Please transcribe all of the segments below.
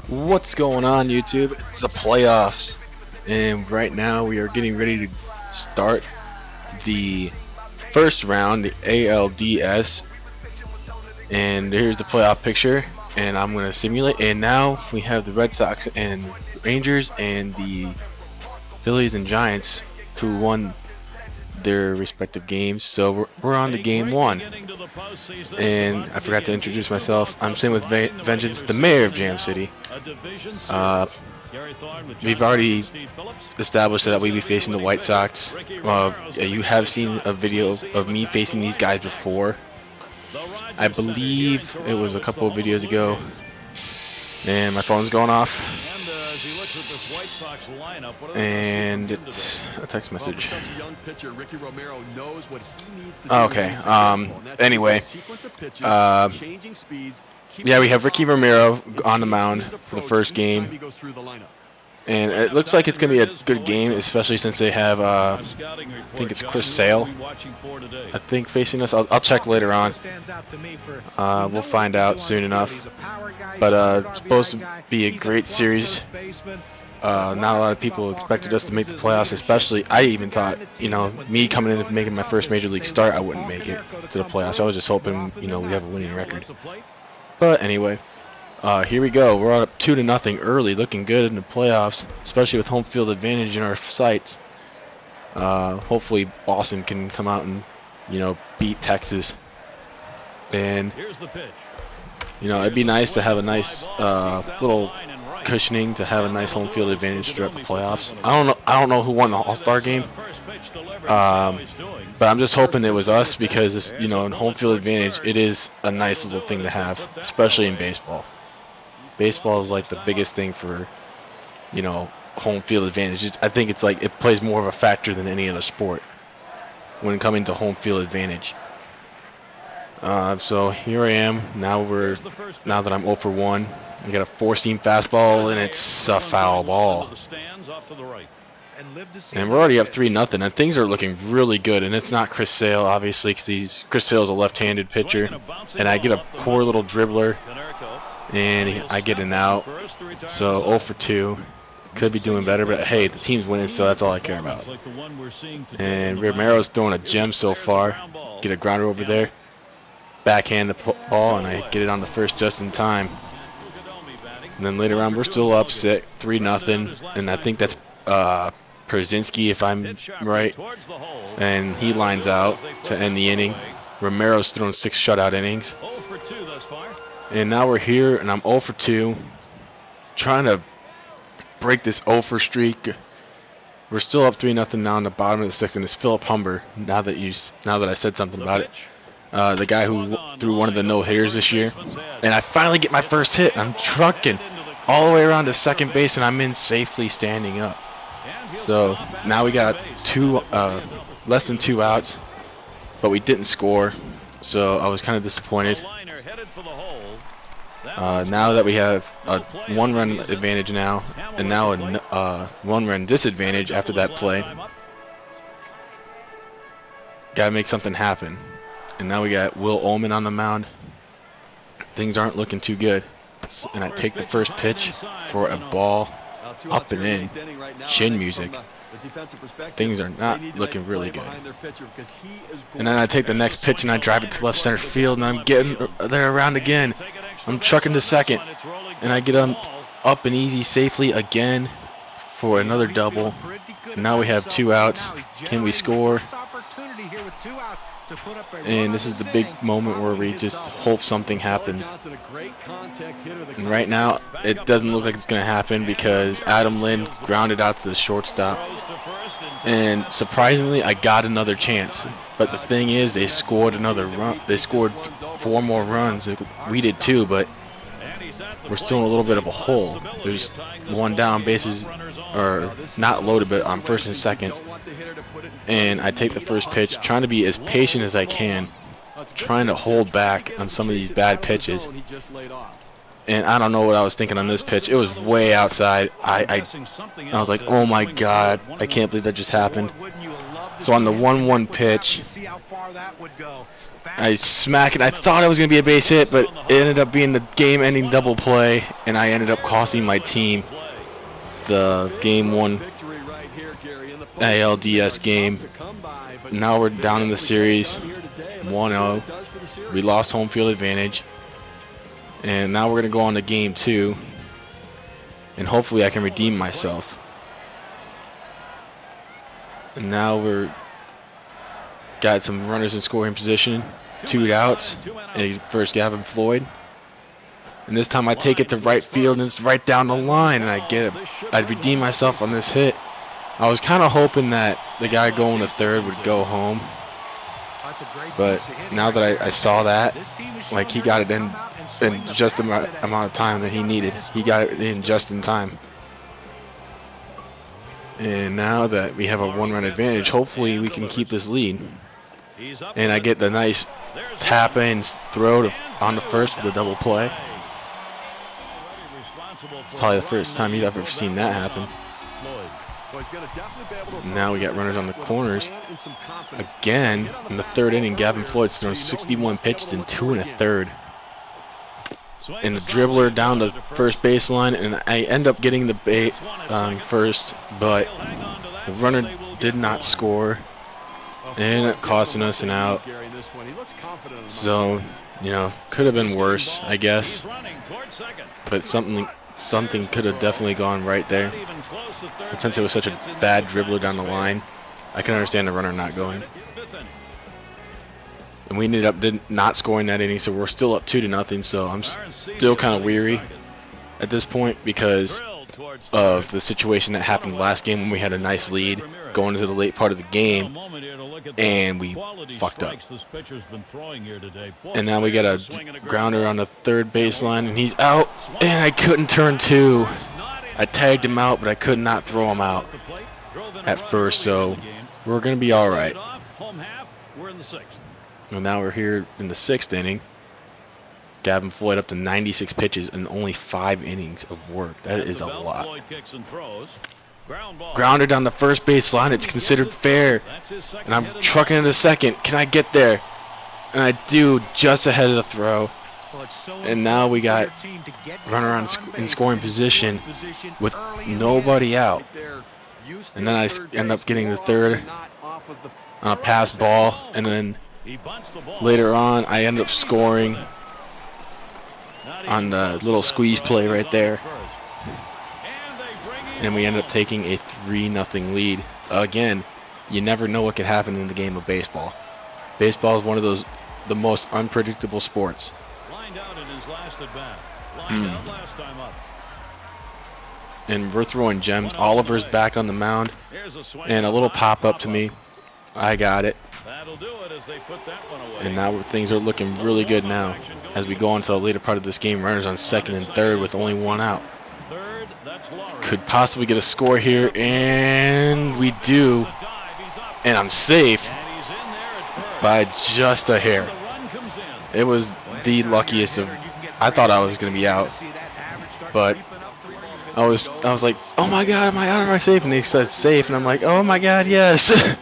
What's going on, YouTube? It's the playoffs, and right now we are getting ready to start the first round, the ALDS. And here's the playoff picture, and I'm going to simulate. And now we have the Red Sox and Rangers and the Phillies and Giants who won their respective games. So we're on to game one. And I forgot to introduce myself. I'm sitting with Vengeance, the mayor of Jam City. We've already established that we'll be facing the White Sox. You have seen a video of me facing these guys before. I believe it was a couple of videos ago. And my phone's going off. And it's a text message. Okay. Anyway. Yeah, we have Ricky Romero on the mound for the first game. And it looks like it's going to be a good game, especially since they have, I think it's Chris Sale, I think, facing us. I'll check later on. We'll find out soon enough. But it's supposed to be a great series. Not a lot of people expected us to make the playoffs, especially I even thought, me coming in and making my first major league start, I wouldn't make it to the playoffs. I was just hoping, we have a winning record. But anyway, here we go. We're up 2-0 early, looking good in the playoffs, especially with home field advantage in our sights. Hopefully Boston can come out and, beat Texas. And, it'd be nice to have a nice little cushioning to have a nice home field advantage throughout the playoffs. I don't know who won the All-Star game, but I'm just hoping it was us because in home field advantage it is a nice little thing to have, especially in baseball. Baseball is like the biggest thing for home field advantage. I think it's like it plays more of a factor than any other sport when coming to home field advantage. So here I am. Now that I'm 0 for 1. I got a 4-seam fastball, and it's a foul ball. And we're already up 3-0, and things are looking really good. And it's not Chris Sale, obviously, because Chris Sale's a left-handed pitcher. And I get a poor little dribbler, and I get an out. So 0 for 2. Could be doing better, but hey, the team's winning, so that's all I care about. And Romero's throwing a gem so far. Get a grounder over there. Backhand the ball, and I get it on the first just in time. And then later on, we're still up 3-0, and I think that's Przynski, if I'm right. And he lines out to end the inning. Romero's thrown 6 shutout innings. And now we're here, and I'm 0 for 2, trying to break this 0 for streak. We're still up 3-0 now in the bottom of the 6th, and it's Philip Humber. Now that I said something about it. The guy who threw one of the no-hitters this year. And I finally get my first hit. I'm trucking all the way around to second base, and I'm in safely standing up. So now we got less than 2 outs, but we didn't score. So I was kind of disappointed. Now that we have a 1-run advantage now, and now a 1-run disadvantage after that play, gotta make something happen. And now we got Will Ullman on the mound. Things aren't looking too good. And I take the first pitch for a ball up and in. Chin music. Things are not looking really good. And then I take the next pitch and I drive it to left center field, and I'm getting there around again. I'm trucking to second, and I get up and easy safely again for another double. And now we have 2 outs. Can we score? And this is the big moment where we just hope something happens. And right now, it doesn't look like it's going to happen because Adam Lind grounded out to the shortstop. And surprisingly, I got another chance. But the thing is, they scored another run. They scored 4 more runs. We did too, but we're still in a little bit of a hole. There's 1 down, bases are not loaded, but on first and second. And I take the first pitch, trying to be as patient as I can, trying to hold back on some of these bad pitches. And I don't know what I was thinking on this pitch. It was way outside. I was like, oh my God, I can't believe that just happened. So on the 1-1 pitch, I smack it. I thought it was going to be a base hit, but it ended up being the game-ending double play, and I ended up costing my team the Game 1 ALDS game. Now we're down in the series, 1-0. We lost home field advantage, and now we're going to go on to Game 2, and hopefully I can redeem myself. And now we're got some runners in scoring position, 2 outs, and first Gavin Floyd. And this time I take it to right field, and it's right down the line, and I redeem myself on this hit. I was kind of hoping that the guy going to third would go home, but now that I saw that, like, he got it in just the amount of time that he needed. He got it in just in time. And now that we have a 1-run advantage, hopefully we can keep this lead. And I get the nice tap in throw on the first for the double play. It's probably the first time you've ever seen that happen. Now we got runners on the corners. Again, in the 3rd inning, Gavin Floyd's thrown 61 pitches in 2 1/3. And the dribbler down to first baseline, and I end up getting the bait on first, but the runner did not score, and it ended up costing us an out. So, you know, could have been worse, I guess, but something could have definitely gone right there. But since it was such a bad dribbler down the line, I can understand the runner not going. And we ended up not scoring that inning, so we're still up 2-0. So I'm still kind of weary at this point because of the situation that happened last game when we had a nice lead going into the late part of the game, and we fucked up. And now we got a grounder on the 3rd baseline, and he's out, and I couldn't turn 2. I tagged him out, but I could not throw him out at first, so we're going to be all right. And now we're here in the 6th inning. Gavin Floyd up to 96 pitches and only 5 innings of work. That is a lot. Grounder down the first base line. It's considered fair. And I'm trucking into second. Can I get there? And I do, just ahead of the throw. And now we got runner on in scoring position with nobody out. And then I end up getting the 3rd on a pass ball, and then later on I end up scoring on the little squeeze play right there, and we end up taking a 3-0 lead. Again, you never know what could happen in the game of baseball. Baseball is one of the most unpredictable sports. And we're throwing gems. Oliver's back on the mound, and a little pop up to me. I got it. And now things are looking really good now as we go into the later part of this game. Runners on 2nd and 3rd with only 1 out. Could possibly get a score here, and we do. And I'm safe by just a hair. It was the luckiest of. I thought I was going to be out, but I was like, oh my God, am I out? Am I safe? And they said safe, and I'm like, oh my God, yes.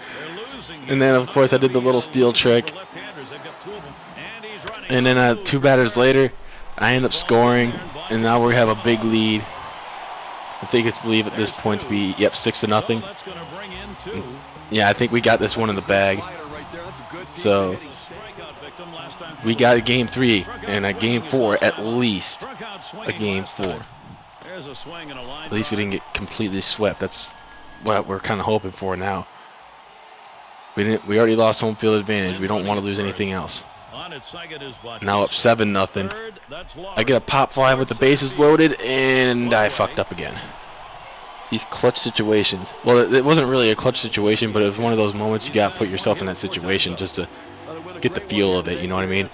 And then, of course, I did the little steal trick. And then 2 batters later, I end up scoring, and now we have a big lead. I think it's believed at this point to be, yep, 6-0. Yeah, I think we got this one in the bag. So we got a Game 3 and a Game 4, at least a Game 4. At least we didn't get completely swept. That's what we're kind of hoping for now. We already lost home field advantage. We don't want to lose anything else. Now up 7-0. I get a pop fly with the bases loaded, and I fucked up again. These clutch situations. Well, it wasn't really a clutch situation, but it was one of those moments you got to put yourself in that situation just to get the feel of it, you know what I mean?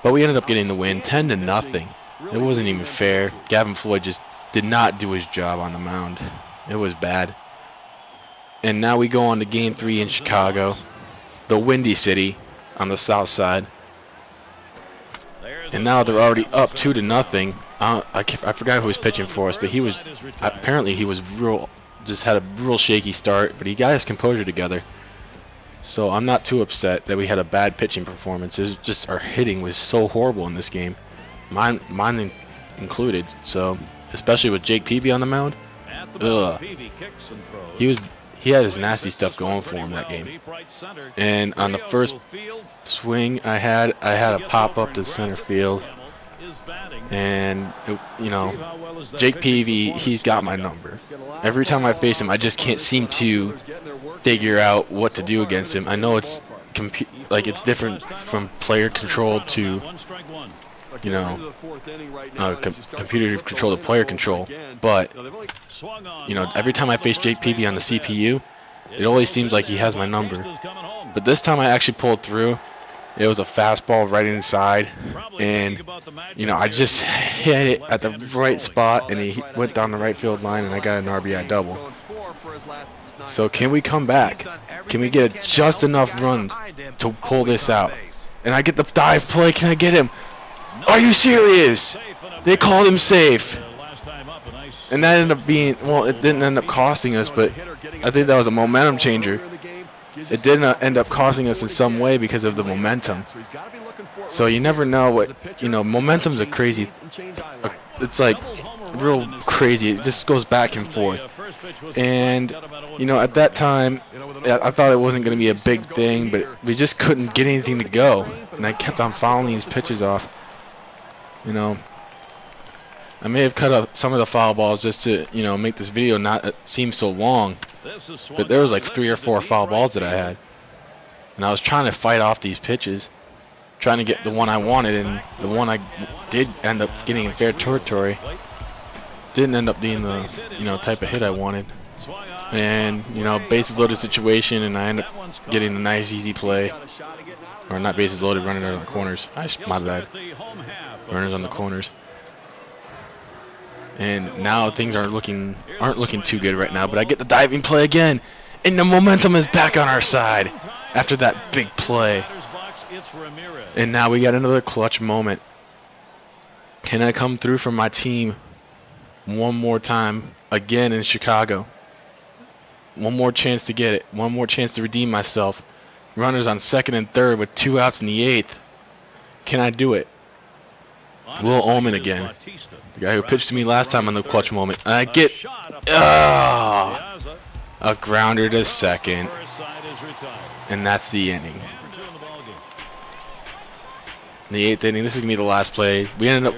But we ended up getting the win, 10-0. It wasn't even fair. Gavin Floyd just did not do his job on the mound. It was bad. And now we go on to Game 3 in Chicago, the Windy City on the south side. And now they're already up 2-0. I forgot who was pitching for us, but he was apparently just had a real shaky start, but he got his composure together. So I'm not too upset that we had a bad pitching performance. It's just our hitting was so horrible in this game, mine included. So especially with Jake Peavy on the mound, ugh. He had his nasty stuff going for him that game. And on the first swing I had a pop up to center field. And, you know, Jake Peavy, he's got my number. Every time I face him, I just can't seem to figure out what to do against him. I know it's it's different from player control to, you know, computer control to player control. But, you know, every time I face Jake Peavy on the CPU, it always seems like he has my number. But this time I actually pulled through. It was a fastball right inside, and, you know, I just hit it at the right spot, and he went down the right field line, and I got an RBI double. So can we come back? Can we get just enough runs to pull this out? And I get the dive play. Can I get him? Are you serious? They called him safe. And that ended up being, well, it didn't end up costing us, but I think that was a momentum changer. It did not end up costing us in some way because of the momentum. So you never know what, you know, momentum's a crazy, it's like real crazy. It just goes back and forth. And, you know, at that time, I thought it wasn't going to be a big thing, but we just couldn't get anything to go. And I kept on fouling these pitches off. You know, I may have cut up some of the foul balls just to, you know, make this video not seem so long. But there was like 3 or 4 foul balls that I had. And I was trying to fight off these pitches, trying to get the one I wanted, and the one I did end up getting in fair territory didn't end up being the, you know, type of hit I wanted. And, you know, bases loaded situation, and I end up getting a nice easy play. Or not bases loaded, running on the corners. My bad. Runners on the corners. And now things aren't looking too good right now, but I get the diving play again, and the momentum is back on our side after that big play. And now we got another clutch moment. Can I come through for my team one more time again in Chicago? One more chance to get it. One more chance to redeem myself. Runners on second and third with 2 outs in the 8th. Can I do it? Will Ullman again, the guy who pitched to me last time on the clutch moment. And I get a grounder to second, and that's the inning. The 8th inning. This is gonna be the last play. We ended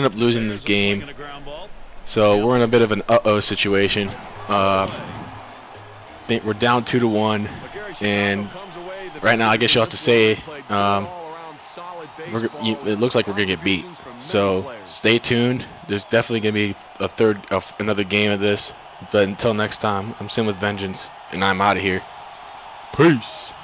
up losing this game, so we're in a bit of an uh-oh situation. Think we're down 2-1, and right now I guess you'll have to say. It looks like we're gonna get beat, so stay tuned. There's definitely gonna be another game of this, but until next time, I'm Sin with Vengeance, and I'm out of here. Peace.